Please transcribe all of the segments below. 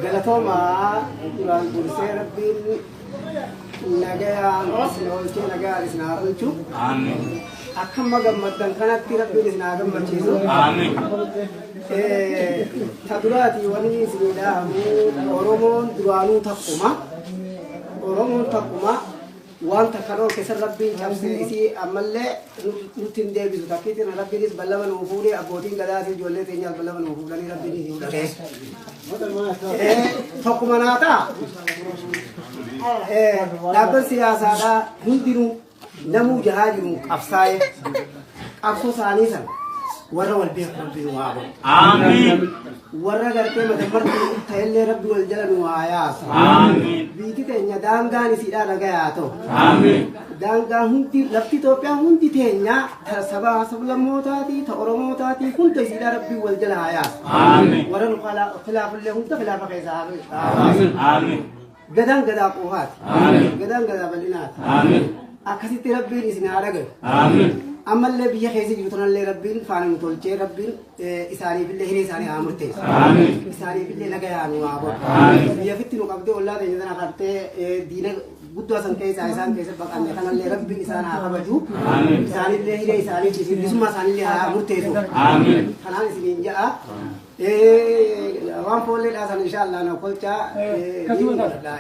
Galatoma duraan dursee Rabbiin nagayaan isin oolchee nagaa isin haa oolchu. Akkuma gammaddan kanatti Rabbiin isin haa gammachiisu. Ta duraatii wanni isin dhaamu Oromoon duraanuu takkuma. Oromoon takkuma wanta kanoo keessa Rabbiin cabsee isii ammallee nutti hin deebisu. Takkiitiin Rabbiinis ballama nuu fuudhee abbootiin gadaatii ijoollee teenyaaf ballama nuu fuudhanii Rabbiin hin dhagee. Tokkuma naa ta'a. Dhaabban siyaasaadhaa hundinuu namuu jahaa jiru qabsaa'ee qabsoo isaanii sana warra wal beeku Rabbiin waa godhu. Warra gartee matamartuu ta'ellee Rabbi wal jala nu haa yaasu. Biyyi teenya daangaan isiidhaa nagayaa ta'u. Daangaan hundi lafti Itoophiyaa hundi teenya ta sabaa sablammootaati ta Oromootaatii hunda isiidhaa Rabbi wal jala haa yaasu. Warra nu khilaafullee hunda khilaafa keessaa haa gadaan gadaa quufaati. Gadaan gadaa bal'inaati. Akkasitti Rabbiin isin haa dhagayu. Ammallee biyya keessa jiru tanallee Rabbiin faana nu tolchee Rabbiin isaaniifillee hiree isaanii haa murteessu. Isaaniifillee nagayaa nu haa godhu. Biyya fitti nu qabdee ollaa teenya sana qabtee diina guddoo san keessaa isaan keessa baqanne kanallee Rabbiin isaan haa kabaju. Isaanillee hiree isaaniitiif bilisummaa isaanillee haa murteessu. Kanaan isiniin ja'a. Waan foolleedhaa san inshaallah na kolchaa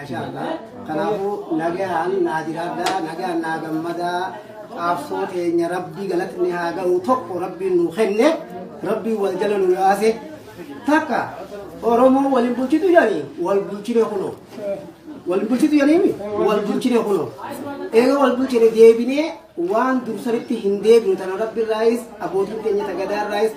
inshaallah. Kanaafuu nagaan naa jiraadhaa, nagaan naa gammadaa. Qabsoo teenya Rabbii galatni haa ga'u tokko Rabbiin nu kenne Rabbiin wal jala nu yaase takka Oromoo waliin bulchitu jedhanii wal bulchine kunoo wal bulchitu jedhanii wal bulchine kunoo eega wal bulchine deebinee waan dursanitti hin deebinu tana Rabbiin raayis abbootiin teenya ta gadaa raayis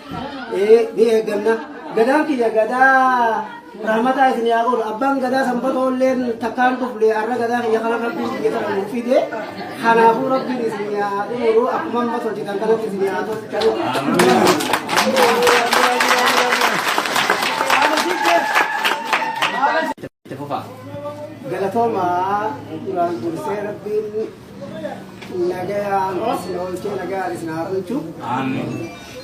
ni eegganna gadaan kiyya gadaa rahmataa isin yaa godhu abbaan gadaa sanbatolleen takkaan dhuflee har'a gadaa kiyya kana Rabbiin biyya kana nuuf fide kanaafuu Rabbiin isin yaa dhumuru akkuma amma tolchitan kanatti isin yaa tolchatu. Galatoma duraan dursee Rabbiin nagayaan isin oolchee nagaa isin haa oolchu.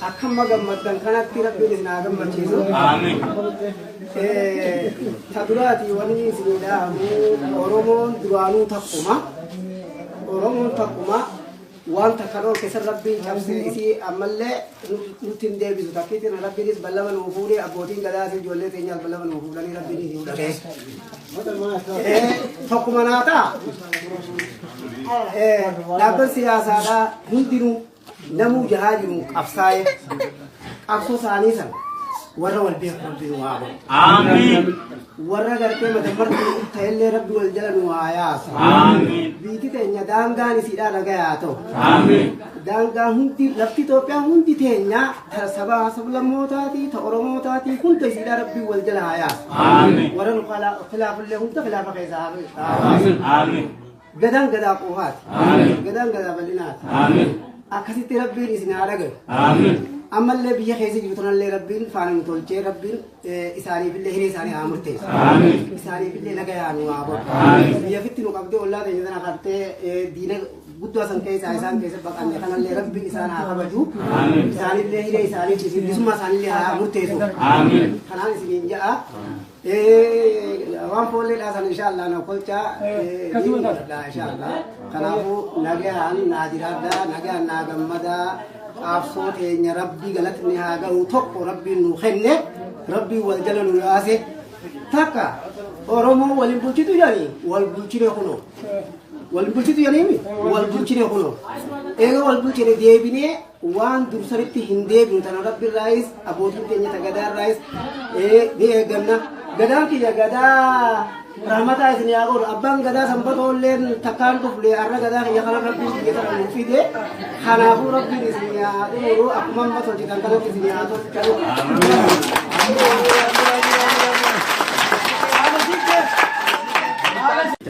Akkuma gammaddan kanatti Rabbiin isin haa gammachiisu. Ta duraatii wanni isin dhaamu Oromoon duraanuu takkuma. Oromoon takkuma wanta kanoo keessa Rabbiin cabsee isii ammallee nutti hin deebisu. Takkiitiin Rabbiinis ballama nuu fuudhee abbootiin gadaatii ijoollee teenyaaf ballama nuu fuudhanii Rabbiin hin dhagee. Tokkuma naa ta'a. Dhaabban siyaasaadhaa hundinuu namuu jahaa jiru qabsaa'ee qabsoo isaanii sana warra wal beeku Rabbiin waa godhu. Warra gartee matamartuu ta'ellee Rabbi wal jala nu haa yaasu. Biyyi teenya daangaan isiidhaa nagayaa ta'u. Daangaan hundi lafti Itoophiyaa hundi teenya ta sabaa sablammootaati ta Oromootaatii hunda isiidhaa Rabbi wal jala haa yaasu. Warra nu khilaafullee hunda khilaafa keessaa haa gadaan gadaa quufaati. Gadaan gadaa bal'inaati. Akkasitti Rabbiin isin haa dhagayu. Ammallee biyya keessa jiru tanallee Rabbiin faana nu tolchee Rabbiin isaaniifillee hiree isaanii haa murteessu. Isaaniifillee nagayaa nu haa godhu. Biyya fitti nu qabdee ollaa teenya sana qabtee diina guddoo san keessaa isaan keessa baqanne kanallee Rabbiin isaan haa kabaju. Isaanillee hiree isaaniitiif bilisummaa isaanillee haa murteessu. Kanaan isiniin ja'a. Waan foolleedhaa san inshaallah na kolchaa inshaallah. Kanaafuu nagaan naa jiraadhaa, nagaan naa gammadaa. Qabsoo teenya Rabbii galatni haa ga'u tokko Rabbiin nu kenne Rabbiin wal jala nu yaase takka Oromoo waliin bulchitu jedhanii wal bulchine kunoo wal bulchitu jedhanii wal bulchine kunoo eega wal bulchine deebinee waan dursanitti hin deebinu tana Rabbiin raayis abbootiin teenya ta gadaa raayis ni eegganna gadaan kiyya gadaa rahmataa isin yaa godhu abbaan gadaa sanbatolleen takkaan dhuflee har'a gadaa kiyya kana Rabbiin biyya kana nuuf fide kanaafuu Rabbiin isin yaa dhumuru akkuma amma tolchitan kanatti isin yaa tolchatu.